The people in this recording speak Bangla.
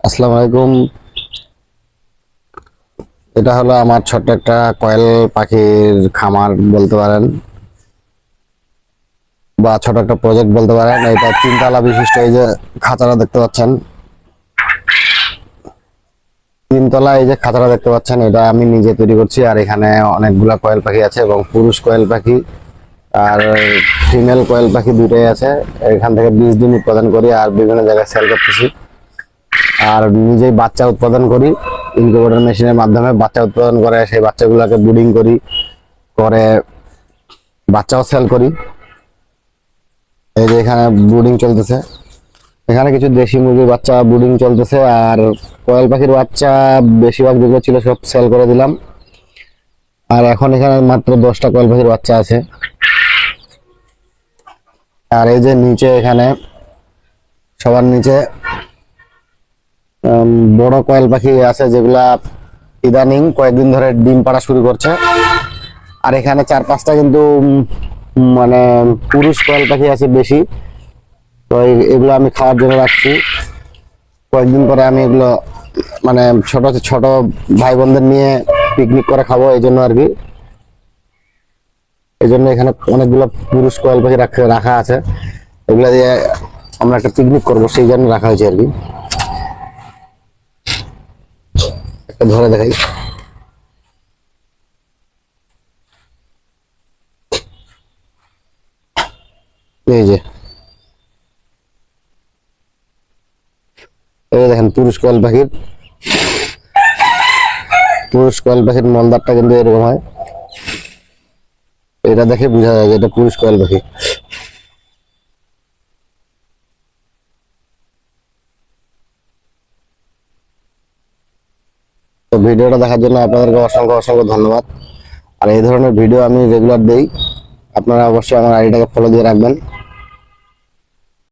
আসসালামু আলাইকুম। এটা হলো আমার ছোট্ট একটা কয়েল পাখির খামার বলতে পারেন, বা ছোট একটা প্রজেক্ট বলতে পারেন। এটা তিনতলা বিশিষ্ট। এই যে খাঁচাটা দেখতে পাচ্ছেন, তিনতলা। এই যে খাঁচাটা দেখতে পাচ্ছেন, এটা আমি নিজে তৈরি করছি। আর এখানে অনেকগুলা কয়েল পাখি আছে, এবং পুরুষ কয়েল পাখি আর ফিমেল কয়েল পাখি দুটোই আছে। এখান থেকে বীজ ডিম উৎপাদন করি আর বিভিন্ন জায়গায় সেল করতেছি। আর নিজেই বাচ্চা উৎপাদন করি, ইনকিউবেটর মেশিনের মাধ্যমে বাচ্চা উৎপাদন করে সেই বাচ্চাগুলোকে ব্রুডিং করি, করে বাচ্চাও সেল করি। এই যে এখানে ব্রুডিং চলতেছে, এখানে কিছু দেশি মুরগির বাচ্চা ব্রুডিং চলতেছে। আর কোয়েল পাখির বাচ্চা বেশিরভাগ যেগুলো ছিল সব সেল করে দিলাম। আর এখন এখানে মাত্র 10টা কোয়েল পাখির বাচ্চা আছে। আর এই যে নিচে এখানে সবার নিচে বড় কোয়েল পাখি আছে, যেগুলা ইদানিং কয়েকদিন ধরে ডিম পাড়া শুরু করছে। আর এখানে 4-5টা কিন্তু মানে পুরুষ কোয়েল পাখি আছে বেশি। তো এগুলো আমি খাওয়ার জন্য রাখছি। কয়েকদিন পরে আমি এগুলো মানে ছোট ছোট ভাই বোনদের নিয়ে পিকনিক করে খাবো, এই জন্য আর কি। এই জন্য এখানে অনেকগুলো পুরুষ কোয়েল পাখি রাখা আছে। এগুলা দিয়ে আমরা একটা পিকনিক করবো, সেই জন্য রাখা হয়েছে আর কি। একটা ধরে দেখাই। এই যে এই দেখেন পুরুষ কোয়েল পাখির মলদারটা কিন্তু এরকম হয়। এটা দেখে বোঝা যায় যে এটা পুরুষ কোয়েল পাখি। তো ভিডিওটা দেখার জন্য আপনাদেরকে অসংখ্য অসংখ্য ধন্যবাদ। আর এই ধরনের ভিডিও আমি রেগুলার দেই, আপনারা অবশ্যই আমার আইডিটাকে ফলো দিয়ে রাখবেন।